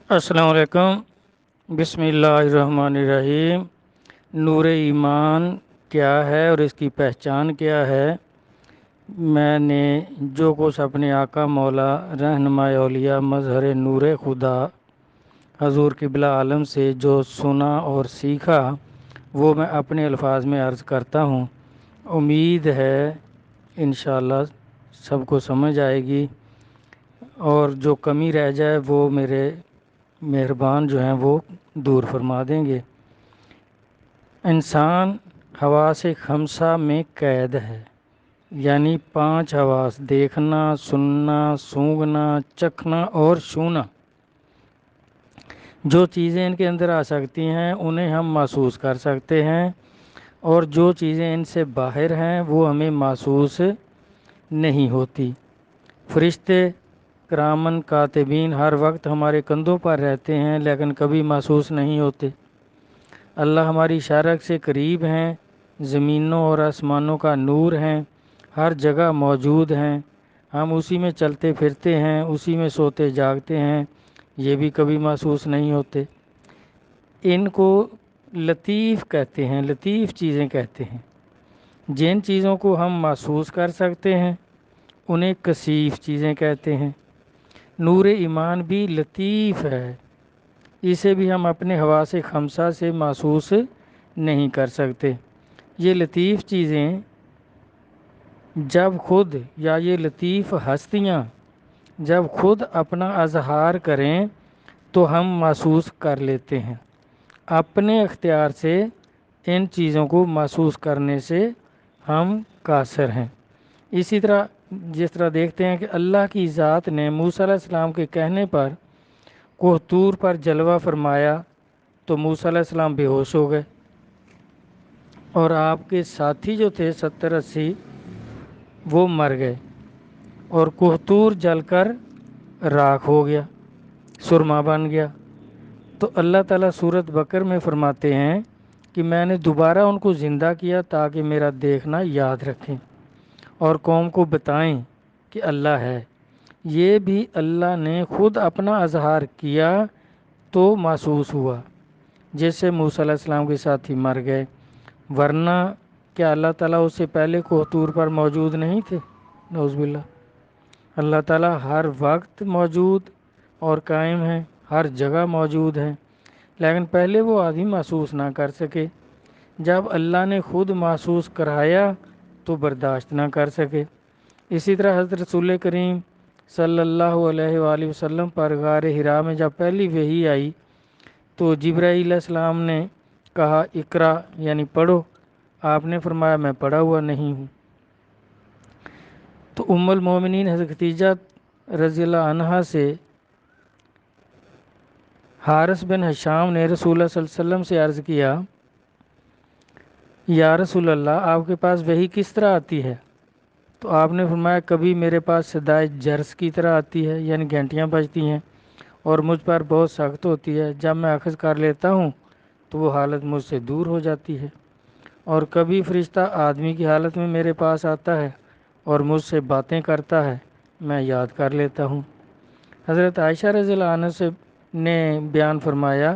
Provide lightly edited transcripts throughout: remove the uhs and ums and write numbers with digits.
السلام علیکم۔ بسم اللہ الرحمن الرحیم۔ نور ایمان کیا ہے اور اس کی پہچان کیا ہے؟ میں نے جو کچھ اپنے آقا مولا رہنما اولیاء مظہر نور خدا حضور قبلہ عالم سے جو سنا اور سیکھا وہ میں اپنے الفاظ میں عرض کرتا ہوں۔ امید ہے انشاءاللہ سب کو سمجھ آئے گی، اور جو کمی رہ جائے وہ میرے مہربان جو ہیں وہ دور فرما دیں گے۔ انسان حواس خمسہ میں قید ہے، یعنی 5 حواس: دیکھنا، سننا، سونگھنا، چکھنا اور چھونا۔ جو چیزیں ان کے اندر آ سکتی ہیں انہیں ہم محسوس کر سکتے ہیں، اور جو چیزیں ان سے باہر ہیں وہ ہمیں محسوس نہیں ہوتی۔ فرشتے کرامن کاتبین ہر وقت ہمارے کندھوں پر رہتے ہیں لیکن کبھی محسوس نہیں ہوتے۔ اللہ ہماری شرح سے قریب ہیں، زمینوں اور آسمانوں کا نور ہیں، ہر جگہ موجود ہیں، ہم اسی میں چلتے پھرتے ہیں، اسی میں سوتے جاگتے ہیں، یہ بھی کبھی محسوس نہیں ہوتے۔ ان کو لطیف کہتے ہیں، لطیف چیزیں کہتے ہیں۔ جن چیزوں کو ہم محسوس کر سکتے ہیں انہیں کثیف چیزیں کہتے ہیں۔ نور ایمان بھی لطیف ہے، اسے بھی ہم اپنے حواس خمسہ سے محسوس نہیں کر سکتے۔ یہ لطیف چیزیں جب خود، یا یہ لطیف ہستیاں جب خود اپنا اظہار کریں تو ہم محسوس کر لیتے ہیں۔ اپنے اختیار سے ان چیزوں کو محسوس کرنے سے ہم قاصر ہیں۔ اسی طرح جس طرح دیکھتے ہیں کہ اللہ کی ذات نے موسیٰ علیہ السلام کے کہنے پر کوہ طور پر جلوہ فرمایا تو موسیٰ علیہ السلام بے ہوش ہو گئے، اور آپ کے ساتھی جو تھے 70-80 وہ مر گئے، اور کوہ طور جل کر راکھ ہو گیا، سرما بن گیا۔ تو اللہ تعالیٰ سورۃ بقر میں فرماتے ہیں کہ میں نے دوبارہ ان کو زندہ کیا تاکہ میرا دیکھنا یاد رکھیں اور قوم کو بتائیں کہ اللہ ہے۔ یہ بھی اللہ نے خود اپنا اظہار کیا تو محسوس ہوا، جس سے موسیٰ علیہ السلام کے ساتھی مر گئے، ورنہ کیا اللہ تعالیٰ اس سے پہلے کوہ طور پر موجود نہیں تھے؟ نعوذ باللہ۔ اللہ تعالیٰ ہر وقت موجود اور قائم ہیں، ہر جگہ موجود ہیں، لیکن پہلے وہ آدمی محسوس نہ کر سکے۔ جب اللہ نے خود محسوس کرایا تو برداشت نہ کر سکے۔ اسی طرح حضرت رسول کریم صلی اللہ علیہ وآلہ وسلم پر غار حرا میں جب پہلی وحی آئی تو جبرائیل علیہ السلام نے کہا اقرا، یعنی پڑھو۔ آپ نے فرمایا میں پڑھا ہوا نہیں ہوں۔ تو ام المومنین حضرت خدیجہ رضی اللہ عنہا سے حارث بن ہشام نے رسول اللہ صلی اللہ علیہ وسلم سے عرض کیا یا رسول اللہ، آپ کے پاس وحی کس طرح آتی ہے؟ تو آپ نے فرمایا کبھی میرے پاس صدائے جرس کی طرح آتی ہے، یعنی گھنٹیاں بجتی ہیں، اور مجھ پر بہت سخت ہوتی ہے، جب میں اخذ کر لیتا ہوں تو وہ حالت مجھ سے دور ہو جاتی ہے، اور کبھی فرشتہ آدمی کی حالت میں میرے پاس آتا ہے اور مجھ سے باتیں کرتا ہے، میں یاد کر لیتا ہوں۔ حضرت عائشہ رضی اللہ عنہ سے نے بیان فرمایا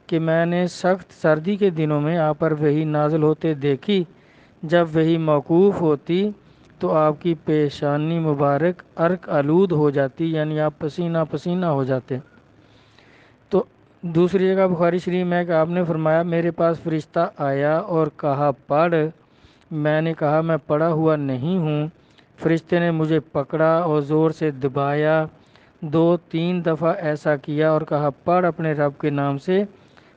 کہ میں نے سخت سردی کے دنوں میں آپ پر وحی نازل ہوتے دیکھی، جب وحی موقوف ہوتی تو آپ کی پیشانی مبارک عرق آلود ہو جاتی، یعنی آپ پسینہ پسینہ ہو جاتے۔ تو دوسری جگہ بخاری شریف میں کہ آپ نے فرمایا میرے پاس فرشتہ آیا اور کہا پڑھ، میں نے کہا میں پڑھا ہوا نہیں ہوں۔ فرشتے نے مجھے پکڑا اور زور سے دبایا، 2-3 دفعہ ایسا کیا اور کہا پڑھ اپنے رب کے نام سے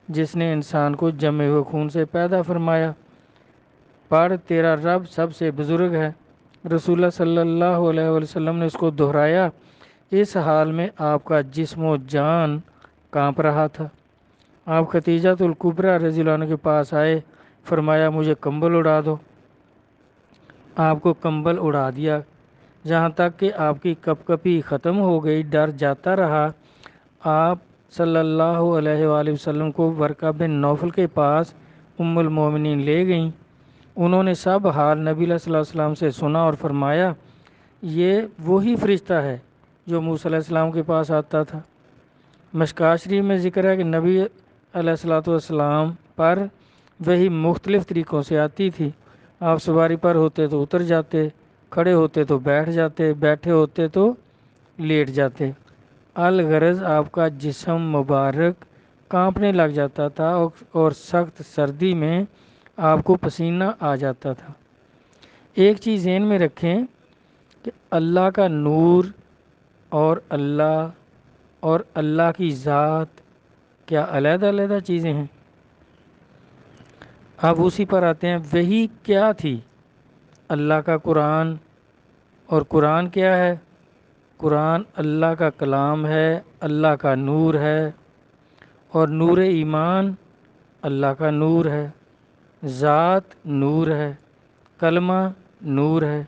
جس نے انسان کو جمے ہوئے خون سے پیدا فرمایا، پڑھ تیرا رب سب سے بزرگ ہے۔ رسول اللہ صلی اللہ علیہ وسلم نے اس کو دہرایا، اس حال میں آپ کا جسم و جان کانپ رہا تھا۔ آپ خدیجۃ الکبریٰ رضی اللہ عنہ کے پاس آئے، فرمایا مجھے کمبل اڑا دو۔ آپ کو کمبل اڑا دیا، جہاں تک کہ آپ کی کپ کپی ختم ہو گئی، ڈر جاتا رہا۔ آپ صلی اللہ علیہ وآلہ وسلم کو ورقہ بن نوفل کے پاس ام المومنین لے گئیں۔ انہوں نے سب حال نبی صلی اللہ علیہ وسلم سے سنا اور فرمایا یہ وہی فرشتہ ہے جو موسیٰ علیہ السلام کے پاس آتا تھا۔ مشکوٰۃ شریف میں ذکر ہے کہ نبی علیہ الصلوۃ والسلام پر وہی مختلف طریقوں سے آتی تھی۔ آپ سواری پر ہوتے تو اتر جاتے، کھڑے ہوتے تو بیٹھ جاتے، بیٹھے ہوتے تو لیٹ جاتے۔ الغرض آپ کا جسم مبارک کانپنے لگ جاتا تھا اور سخت سردی میں آپ کو پسینہ آ جاتا تھا۔ ایک چیز ذہن میں رکھیں کہ اللہ کا نور اور اللہ کی ذات کیا علیحدہ علیحدہ چیزیں ہیں؟ اب اسی پر آتے ہیں، وہی کیا تھی؟ اللہ کا قرآن۔ اور قرآن کیا ہے؟ قرآن اللہ کا کلام ہے، اللہ کا نور ہے، اور نور ایمان اللہ کا نور ہے، ذات نور ہے، کلمہ نور ہے۔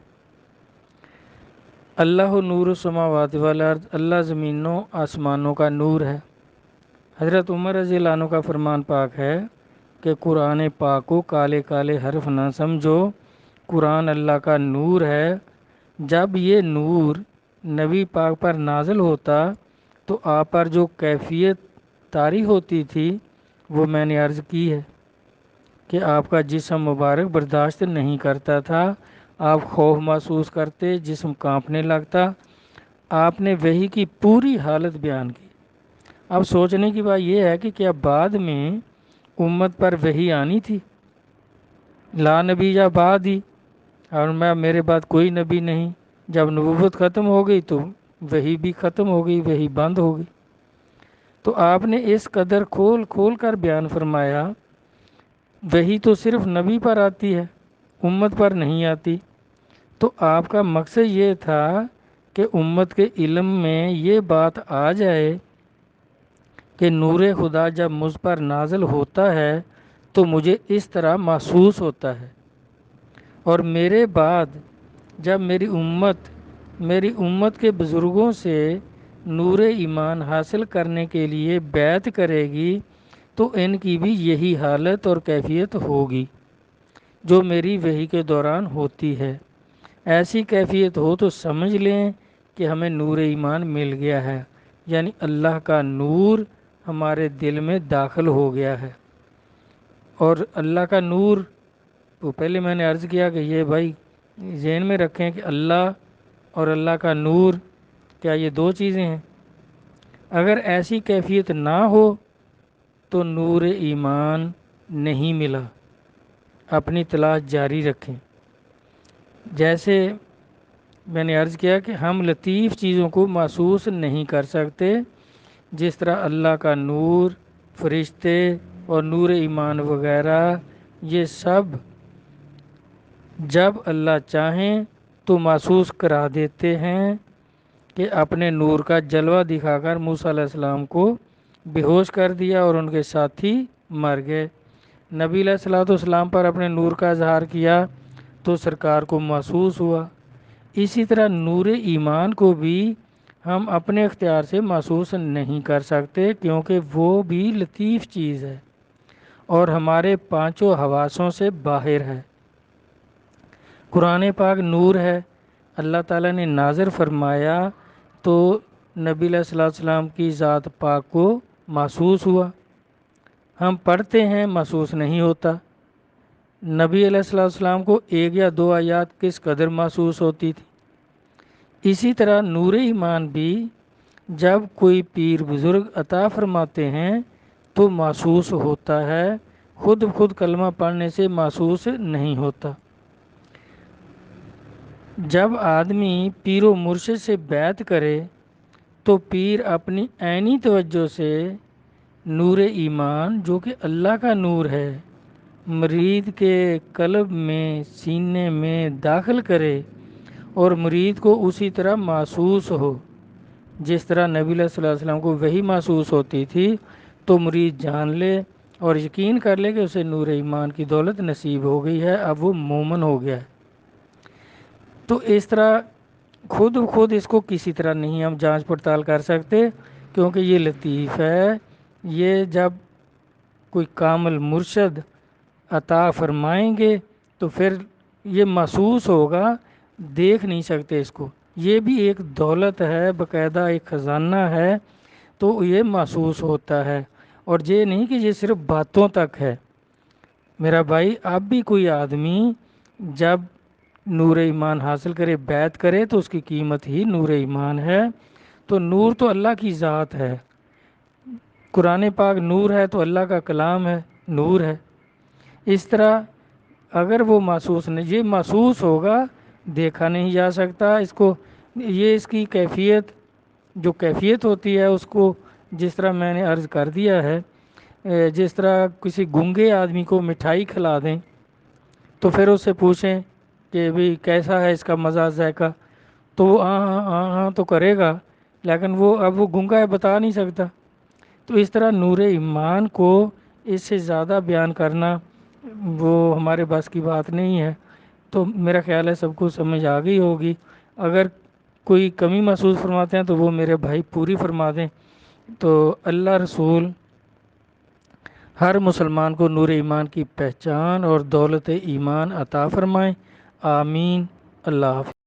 اللہ نور السماوات والارض، اللہ زمینوں آسمانوں کا نور ہے۔ حضرت عمر رضی اللہ عنہ کا فرمان پاک ہے کہ قرآن پاک کو کالے کالے حرف نہ سمجھو، قرآن اللہ کا نور ہے۔ جب یہ نور نبی پاک پر نازل ہوتا تو آپ پر جو کیفیت طاری ہوتی تھی وہ میں نے عرض کی ہے کہ آپ کا جسم مبارک برداشت نہیں کرتا تھا، آپ خوف محسوس کرتے، جسم کانپنے لگتا۔ آپ نے وحی کی پوری حالت بیان کی۔ اب سوچنے کی بات یہ ہے کہ کیا بعد میں امت پر وحی آنی تھی؟ لا نبی یا بعد ہی، اور میرے بعد کوئی نبی نہیں۔ جب نبوت ختم ہو گئی تو وحی بھی ختم ہو گئی، وحی بند ہو گئی۔ تو آپ نے اس قدر کھول کھول کر بیان فرمایا، وحی تو صرف نبی پر آتی ہے، امت پر نہیں آتی۔ تو آپ کا مقصد یہ تھا کہ امت کے علم میں یہ بات آ جائے کہ نور خدا جب مجھ پر نازل ہوتا ہے تو مجھے اس طرح محسوس ہوتا ہے، اور میرے بعد جب میری امت کے بزرگوں سے نور ایمان حاصل کرنے کے لیے بیعت کرے گی تو ان کی بھی یہی حالت اور کیفیت ہوگی جو میری وحی کے دوران ہوتی ہے۔ ایسی کیفیت ہو تو سمجھ لیں کہ ہمیں نور ایمان مل گیا ہے، یعنی اللہ کا نور ہمارے دل میں داخل ہو گیا ہے۔ اور اللہ کا نور تو پہلے میں نے عرض کیا کہ یہ بھائی ذہن میں رکھیں کہ اللہ اور اللہ کا نور کیا یہ دو چیزیں ہیں؟ اگر ایسی کیفیت نہ ہو تو نور ایمان نہیں ملا۔ اپنی تلاش جاری رکھیں۔ جیسے میں نے عرض کیا کہ ہم لطیف چیزوں کو محسوس نہیں کر سکتے، جس طرح اللہ کا نور، فرشتے اور نور ایمان وغیرہ، یہ سب جب اللہ چاہیں تو محسوس کرا دیتے ہیں کہ اپنے نور کا جلوہ دکھا کر موسیٰ علیہ السلام کو بے ہوش کر دیا اور ان کے ساتھی مر گئے۔ نبی علیہ الصلوۃ والسلام پر اپنے نور کا اظہار کیا تو سرکار کو محسوس ہوا۔ اسی طرح نور ایمان کو بھی ہم اپنے اختیار سے محسوس نہیں کر سکتے، کیونکہ وہ بھی لطیف چیز ہے اور ہمارے پانچوں حواسوں سے باہر ہے۔ قرآن پاک نور ہے، اللہ تعالیٰ نے نازل فرمایا تو نبی علیہ الصلوۃ والسلام کی ذات پاک کو محسوس ہوا۔ ہم پڑھتے ہیں محسوس نہیں ہوتا۔ نبی علیہ الصلوۃ والسلام کو ایک یا دو آیات کس قدر محسوس ہوتی تھی۔ اسی طرح نور ایمان بھی جب کوئی پیر بزرگ عطا فرماتے ہیں تو محسوس ہوتا ہے، خود کلمہ پڑھنے سے محسوس نہیں ہوتا۔ جب آدمی پیر و مرشد سے بیعت کرے تو پیر اپنی عینی توجہ سے نور ایمان جو کہ اللہ کا نور ہے مرید کے قلب میں، سینے میں داخل کرے اور مرید کو اسی طرح محسوس ہو جس طرح نبی علیہ الصلوۃ والسلام کو وہی محسوس ہوتی تھی، تو مرید جان لے اور یقین کر لے کہ اسے نور ایمان کی دولت نصیب ہو گئی ہے، اب وہ مومن ہو گیا ہے۔ تو اس طرح خود اس کو کسی طرح نہیں ہم جانچ پڑتال کر سکتے، کیونکہ یہ لطیف ہے۔ یہ جب کوئی کامل مرشد عطا فرمائیں گے تو پھر یہ محسوس ہوگا، دیکھ نہیں سکتے اس کو۔ یہ بھی ایک دولت ہے، باقاعدہ ایک خزانہ ہے۔ تو یہ محسوس ہوتا ہے، اور یہ نہیں کہ یہ صرف باتوں تک ہے۔ میرا بھائی، اب بھی کوئی آدمی جب نور ایمان حاصل کرے، بیعت کرے، تو اس کی قیمت ہی نور ایمان ہے۔ تو نور تو اللہ کی ذات ہے، قرآن پاک نور ہے، تو اللہ کا کلام ہے، نور ہے۔ اس طرح اگر وہ محسوس نہیں، یہ محسوس ہوگا، دیکھا نہیں جا سکتا اس کو، یہ اس کی کیفیت، جو کیفیت ہوتی ہے اس کو، جس طرح میں نے عرض کر دیا ہے، جس طرح کسی گنگے آدمی کو مٹھائی کھلا دیں تو پھر اس سے پوچھیں کہ بھی کیسا ہے اس کا مزہ ذائقہ، تو وہ ہاں ہاں ہاں ہاں تو کرے گا، لیکن وہ گنگا ہے، بتا نہیں سکتا۔ تو اس طرح نور ایمان کو اس سے زیادہ بیان کرنا وہ ہمارے بس کی بات نہیں ہے۔ تو میرا خیال ہے سب کو سمجھ آ گئی ہوگی۔ اگر کوئی کمی محسوس فرماتے ہیں تو وہ میرے بھائی پوری فرما دیں۔ تو اللہ رسول ہر مسلمان کو نور ایمان کی پہچان اور دولت ایمان عطا فرمائیں، آمین۔ اللہ حافظ۔